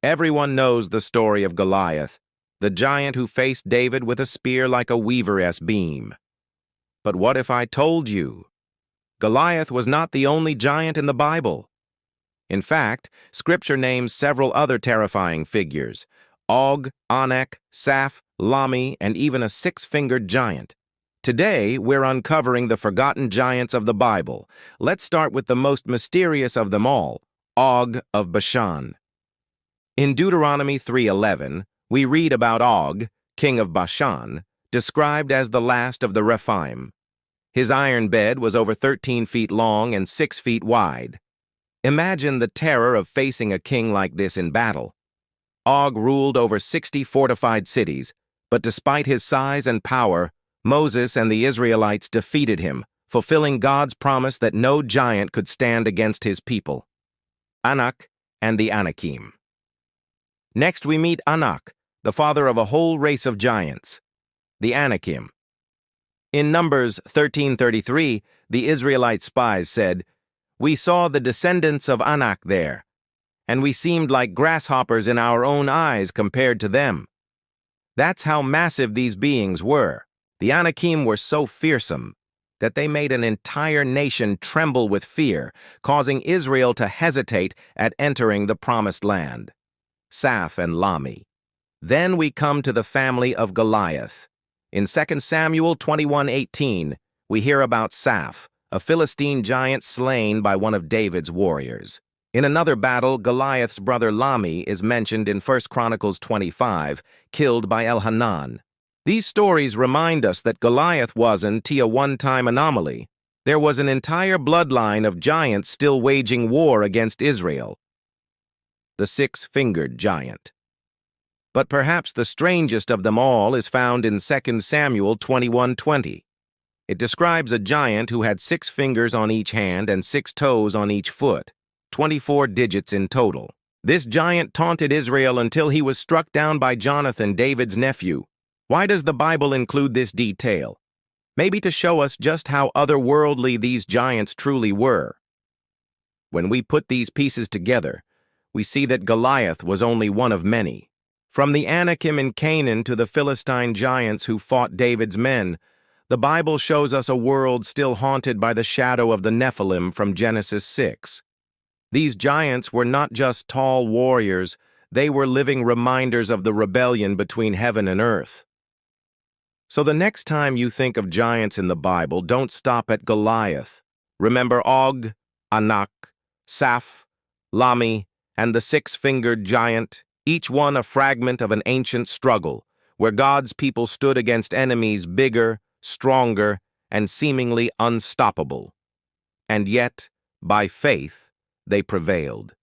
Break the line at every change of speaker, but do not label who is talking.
Everyone knows the story of Goliath, the giant who faced David with a spear like a weaver's beam. But what if I told you? Goliath was not the only giant in the Bible. In fact, Scripture names several other terrifying figures: Og, Anak, Saph, Lahmi, and even a six-fingered giant. Today, we're uncovering the forgotten giants of the Bible. Let's start with the most mysterious of them all, Og of Bashan. In Deuteronomy 3:11, we read about Og, king of Bashan, described as the last of the Rephaim. His iron bed was over 13 feet long and 6 feet wide. Imagine the terror of facing a king like this in battle. Og ruled over 60 fortified cities, but despite his size and power, Moses and the Israelites defeated him, fulfilling God's promise that no giant could stand against his people. Anak and the Anakim. Next we meet Anak, the father of a whole race of giants, the Anakim. In Numbers 13:33, the Israelite spies said, "We saw the descendants of Anak there, and we seemed like grasshoppers in our own eyes compared to them." That's how massive these beings were. The Anakim were so fearsome that they made an entire nation tremble with fear, causing Israel to hesitate at entering the Promised Land. Saph and Lahmi. Then we come to the family of Goliath. In 2 Samuel 21:18, we hear about Saph, a Philistine giant slain by one of David's warriors. In another battle, Goliath's brother Lahmi is mentioned in 1 Chronicles 25, killed by Elhanan. These stories remind us that Goliath wasn't a one-time anomaly. There was an entire bloodline of giants still waging war against Israel. The six-fingered giant. But perhaps the strangest of them all is found in 2 Samuel 21:20. It describes a giant who had 6 fingers on each hand and 6 toes on each foot, 24 digits in total. This giant taunted Israel until he was struck down by Jonathan, David's nephew. Why does the Bible include this detail? Maybe to show us just how otherworldly these giants truly were. When we put these pieces together, we see that Goliath was only one of many. From the Anakim in Canaan to the Philistine giants who fought David's men, the Bible shows us a world still haunted by the shadow of the Nephilim from Genesis 6. These giants were not just tall warriors, they were living reminders of the rebellion between heaven and earth. So the next time you think of giants in the Bible, don't stop at Goliath. Remember Og, Anak, Saph, Lahmi, and the six-fingered giant, each one a fragment of an ancient struggle, where God's people stood against enemies bigger, stronger, and seemingly unstoppable. And yet, by faith, they prevailed.